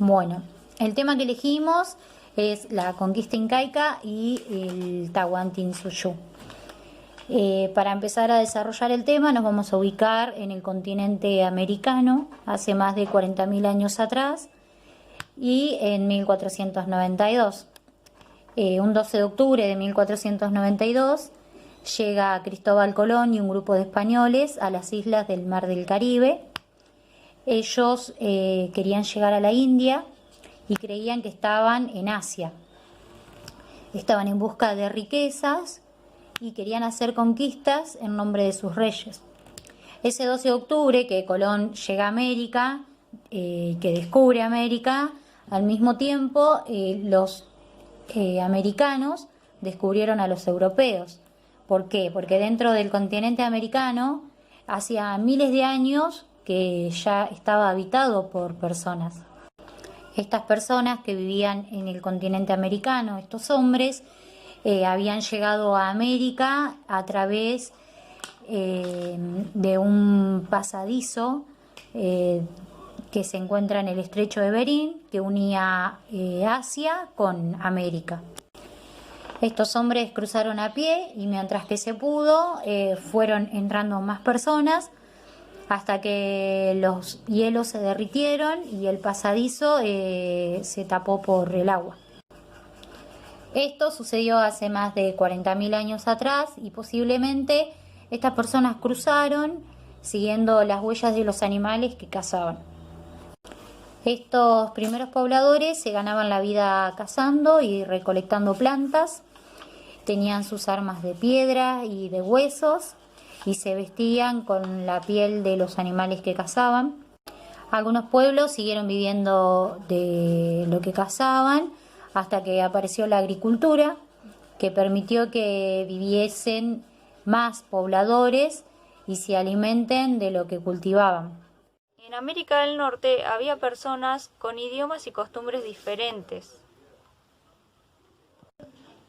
Bueno, el tema que elegimos es la conquista incaica y el Tahuantinsuyo. Para empezar a desarrollar el tema nos vamos a ubicar en el continente americano, hace más de 40.000 años atrás, y en 1492. Un 12 de octubre de 1492 llega Cristóbal Colón y un grupo de españoles a las islas del Mar del Caribe. Ellos querían llegar a la India y creían que estaban en Asia. Estaban en busca de riquezas y querían hacer conquistas en nombre de sus reyes. Ese 12 de octubre que Colón llega a América, que descubre América, al mismo tiempo los americanos descubrieron a los europeos. ¿Por qué? Porque dentro del continente americano hacía miles de años que ya estaba habitado por personas. Estas personas que vivían en el continente americano, estos hombres, habían llegado a América a través de un pasadizo que se encuentra en el estrecho de Bering, que unía Asia con América. Estos hombres cruzaron a pie y mientras que se pudo, fueron entrando más personas hasta que los hielos se derritieron y el pasadizo se tapó por el agua. Esto sucedió hace más de 40.000 años atrás y posiblemente estas personas cruzaron siguiendo las huellas de los animales que cazaban. Estos primeros pobladores se ganaban la vida cazando y recolectando plantas, tenían sus armas de piedra y de huesos y se vestían con la piel de los animales que cazaban. Algunos pueblos siguieron viviendo de lo que cazaban hasta que apareció la agricultura, que permitió que viviesen más pobladores y se alimenten de lo que cultivaban. En América del Norte había personas con idiomas y costumbres diferentes.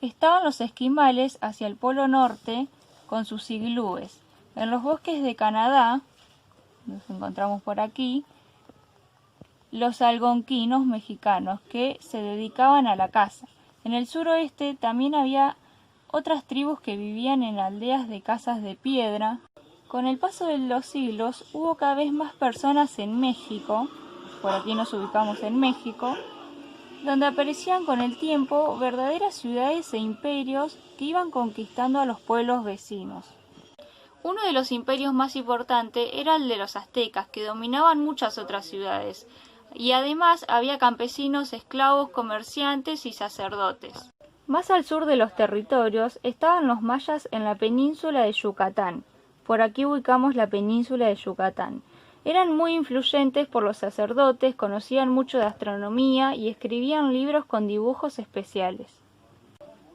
Estaban los esquimales hacia el Polo Norte con sus iglúes. En los bosques de Canadá, nos encontramos por aquí, los algonquinos mexicanos que se dedicaban a la caza. En el suroeste también había otras tribus que vivían en aldeas de casas de piedra. Con el paso de los siglos hubo cada vez más personas en México, por aquí nos ubicamos en México, donde aparecían con el tiempo verdaderas ciudades e imperios que iban conquistando a los pueblos vecinos. Uno de los imperios más importantes era el de los aztecas, que dominaban muchas otras ciudades, y además había campesinos, esclavos, comerciantes y sacerdotes. Más al sur de los territorios estaban los mayas en la península de Yucatán. Por aquí ubicamos la península de Yucatán. Eran muy influyentes por los sacerdotes, conocían mucho de astronomía y escribían libros con dibujos especiales.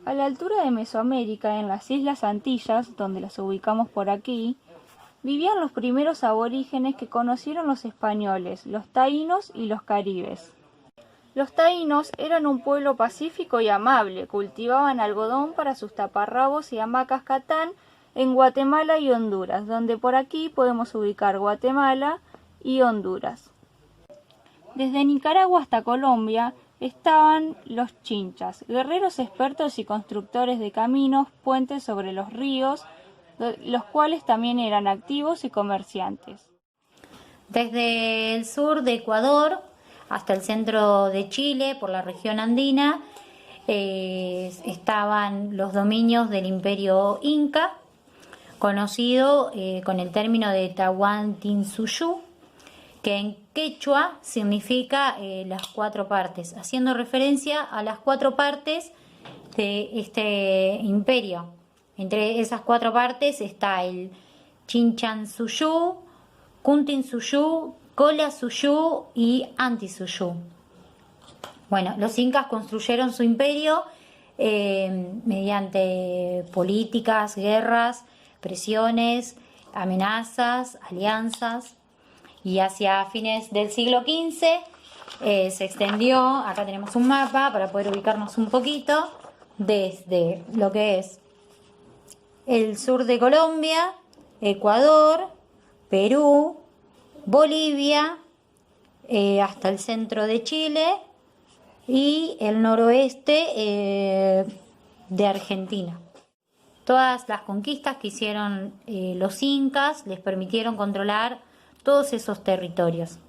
A la altura de Mesoamérica, en las Islas Antillas, donde las ubicamos por aquí, vivían los primeros aborígenes que conocieron los españoles, los taínos y los caribes. Los taínos eran un pueblo pacífico y amable, cultivaban algodón para sus taparrabos y hamacas catán en Guatemala y Honduras, donde por aquí podemos ubicar Guatemala y Honduras. Desde Nicaragua hasta Colombia estaban los chinchas, guerreros expertos y constructores de caminos, puentes sobre los ríos, los cuales también eran activos y comerciantes. Desde el sur de Ecuador hasta el centro de Chile, por la región andina, estaban los dominios del Imperio Inca, conocido con el término de Tahuantinsuyo, que en quechua significa las cuatro partes, haciendo referencia a las cuatro partes de este imperio. Entre esas cuatro partes está el Chinchansuyú, Kuntinsuyú, Colasuyú y Antisuyú. Bueno, los incas construyeron su imperio mediante políticas, guerras, presiones, amenazas, alianzas, y hacia fines del siglo XV se extendió, acá tenemos un mapa para poder ubicarnos un poquito, desde lo que es el sur de Colombia, Ecuador, Perú, Bolivia, hasta el centro de Chile y el noroeste de Argentina. Todas las conquistas que hicieron los incas les permitieron controlar todos esos territorios.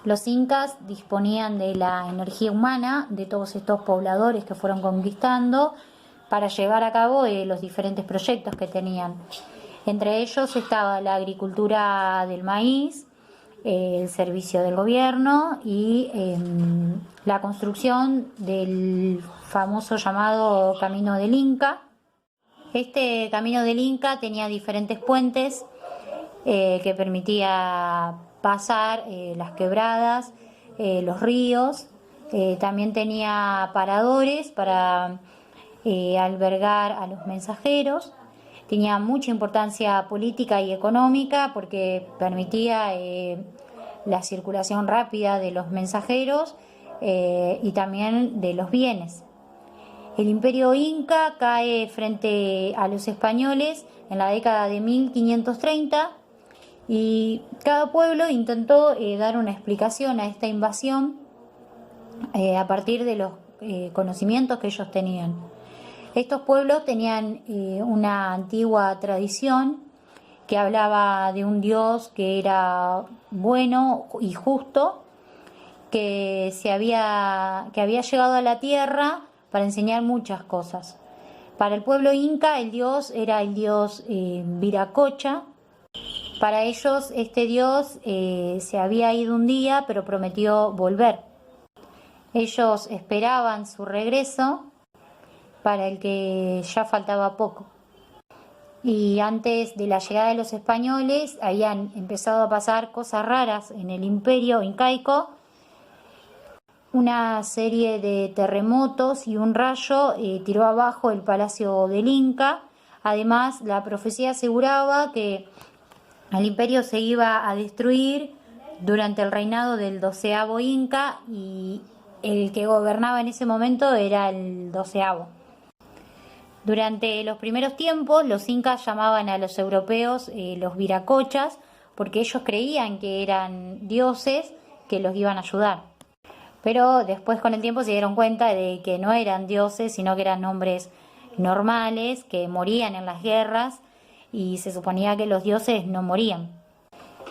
Los incas disponían de la energía humana de todos estos pobladores que fueron conquistando para llevar a cabo los diferentes proyectos que tenían. Entre ellos estaba la agricultura del maíz, el servicio del gobierno y la construcción del famoso llamado Camino del Inca. Este Camino del Inca tenía diferentes puentes que permitía pasar las quebradas, los ríos. También tenía paradores para albergar a los mensajeros. Tenía mucha importancia política y económica porque permitía la circulación rápida de los mensajeros y también de los bienes. El imperio inca cae frente a los españoles en la década de 1530 y cada pueblo intentó dar una explicación a esta invasión a partir de los conocimientos que ellos tenían. Estos pueblos tenían una antigua tradición que hablaba de un Dios que era bueno y justo, que había llegado a la tierra para enseñar muchas cosas. Para el pueblo inca el dios era el dios Viracocha. Para ellos este dios se había ido un día pero prometió volver. Ellos esperaban su regreso para el que ya faltaba poco. Y antes de la llegada de los españoles habían empezado a pasar cosas raras en el imperio incaico. Una serie de terremotos y un rayo tiró abajo el palacio del Inca. Además, la profecía aseguraba que el imperio se iba a destruir durante el reinado del 12º Inca y el que gobernaba en ese momento era el 12º. Durante los primeros tiempos, los incas llamaban a los europeos los viracochas porque ellos creían que eran dioses que los iban a ayudar. Pero después con el tiempo se dieron cuenta de que no eran dioses, sino que eran hombres normales que morían en las guerras y se suponía que los dioses no morían.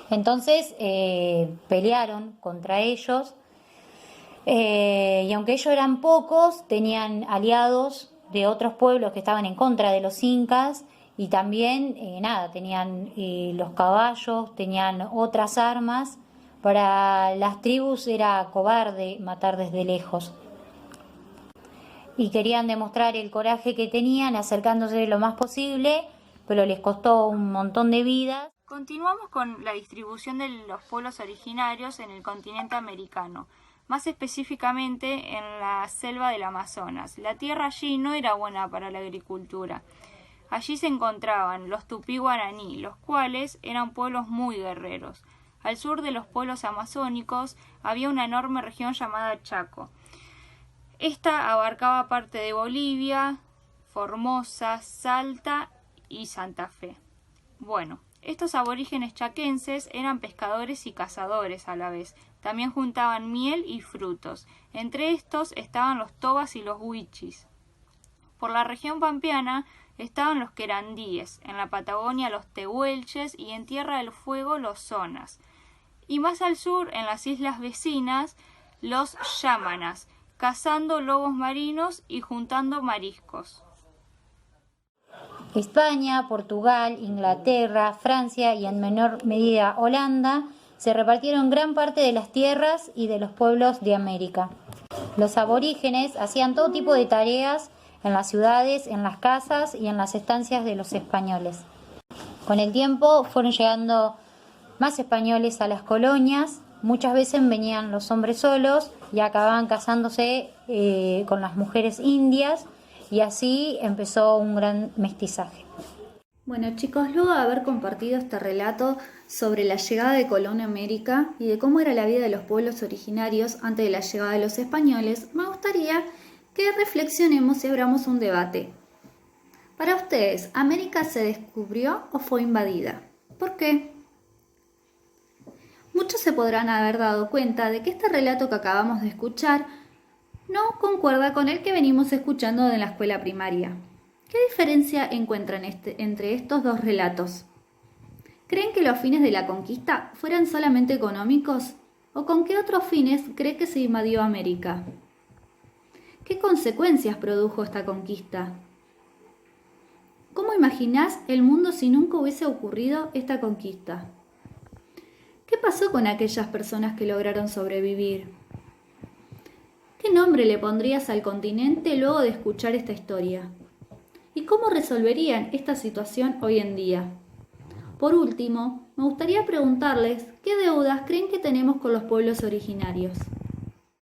Entonces pelearon contra ellos y aunque ellos eran pocos, tenían aliados de otros pueblos que estaban en contra de los incas y también tenían los caballos, tenían otras armas. Para las tribus era cobarde matar desde lejos y querían demostrar el coraje que tenían acercándose lo más posible, pero les costó un montón de vidas. Continuamos con la distribución de los pueblos originarios en el continente americano, más específicamente en la selva del Amazonas. La tierra allí no era buena para la agricultura. Allí se encontraban los tupí guaraní, los cuales eran pueblos muy guerreros. Al sur de los pueblos amazónicos había una enorme región llamada Chaco. Esta abarcaba parte de Bolivia, Formosa, Salta y Santa Fe. Bueno, estos aborígenes chaquenses eran pescadores y cazadores a la vez. También juntaban miel y frutos. Entre estos estaban los tobas y los huichis. Por la región pampeana estaban los querandíes, en la Patagonia los tehuelches y en Tierra del Fuego los zonas. Y más al sur, en las islas vecinas, los yámanas, cazando lobos marinos y juntando mariscos. España, Portugal, Inglaterra, Francia y en menor medida Holanda se repartieron gran parte de las tierras y de los pueblos de América. Los aborígenes hacían todo tipo de tareas en las ciudades, en las casas y en las estancias de los españoles. Con el tiempo fueron llegando más españoles a las colonias. Muchas veces venían los hombres solos y acababan casándose con las mujeres indias y así empezó un gran mestizaje. Bueno chicos, luego de haber compartido este relato sobre la llegada de Colón a América y de cómo era la vida de los pueblos originarios antes de la llegada de los españoles, me gustaría que reflexionemos y abramos un debate. Para ustedes, ¿América se descubrió o fue invadida? ¿Por qué? Muchos se podrán haber dado cuenta de que este relato que acabamos de escuchar no concuerda con el que venimos escuchando en la escuela primaria. ¿Qué diferencia encuentran entre estos dos relatos? ¿Creen que los fines de la conquista fueran solamente económicos? ¿O con qué otros fines cree que se invadió América? ¿Qué consecuencias produjo esta conquista? ¿Cómo imaginás el mundo si nunca hubiese ocurrido esta conquista? ¿Qué pasó con aquellas personas que lograron sobrevivir? ¿Qué nombre le pondrías al continente luego de escuchar esta historia? ¿Y cómo resolverían esta situación hoy en día? Por último, me gustaría preguntarles qué deudas creen que tenemos con los pueblos originarios.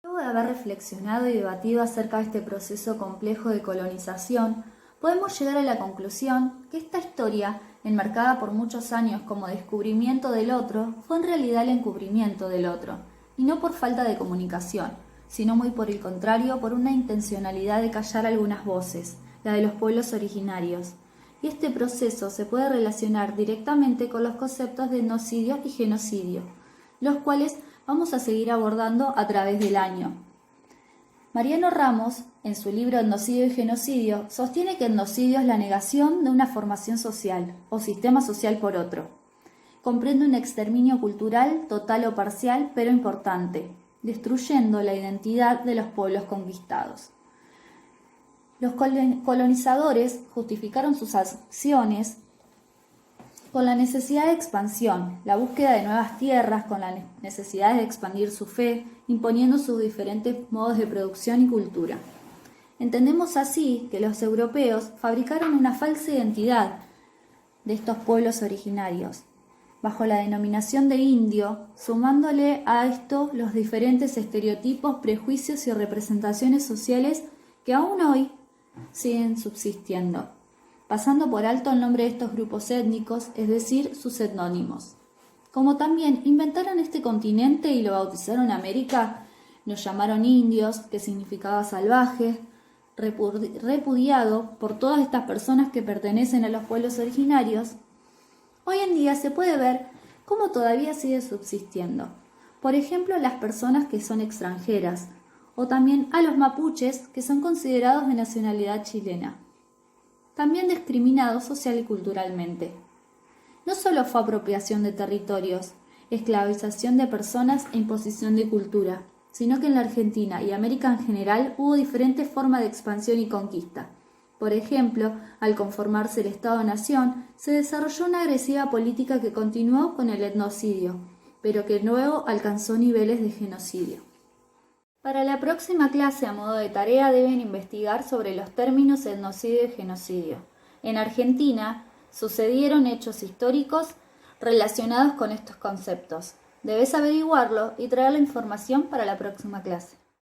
Luego de haber reflexionado y debatido acerca de este proceso complejo de colonización, podemos llegar a la conclusión que esta historia, enmarcada por muchos años como descubrimiento del otro, fue en realidad el encubrimiento del otro, y no por falta de comunicación, sino muy por el contrario, por una intencionalidad de callar algunas voces, la de los pueblos originarios. Y este proceso se puede relacionar directamente con los conceptos de etnocidio y genocidio, los cuales vamos a seguir abordando a través del año. Mariano Ramos, en su libro Etnocidio y Genocidio, sostiene que etnocidio es la negación de una formación social o sistema social por otro. Comprende un exterminio cultural, total o parcial, pero importante, destruyendo la identidad de los pueblos conquistados. Los colonizadores justificaron sus acciones con la necesidad de expansión, la búsqueda de nuevas tierras, con la necesidad de expandir su fe, imponiendo sus diferentes modos de producción y cultura. Entendemos así que los europeos fabricaron una falsa identidad de estos pueblos originarios, bajo la denominación de indio, sumándole a esto los diferentes estereotipos, prejuicios y representaciones sociales que aún hoy siguen subsistiendo, pasando por alto el nombre de estos grupos étnicos, es decir, sus etnónimos. Como también inventaron este continente y lo bautizaron América, nos llamaron indios, que significaba salvaje, repudiado por todas estas personas que pertenecen a los pueblos originarios. Hoy en día se puede ver cómo todavía sigue subsistiendo. Por ejemplo, las personas que son extranjeras, o también a los mapuches, que son considerados de nacionalidad chilena. También discriminados social y culturalmente. No solo fue apropiación de territorios, esclavización de personas e imposición de cultura, sino que en la Argentina y América en general hubo diferentes formas de expansión y conquista. Por ejemplo, al conformarse el Estado-Nación, se desarrolló una agresiva política que continuó con el etnocidio, pero que luego alcanzó niveles de genocidio. Para la próxima clase, a modo de tarea, deben investigar sobre los términos etnocidio y genocidio. En Argentina sucedieron hechos históricos relacionados con estos conceptos. Debes averiguarlo y traer la información para la próxima clase.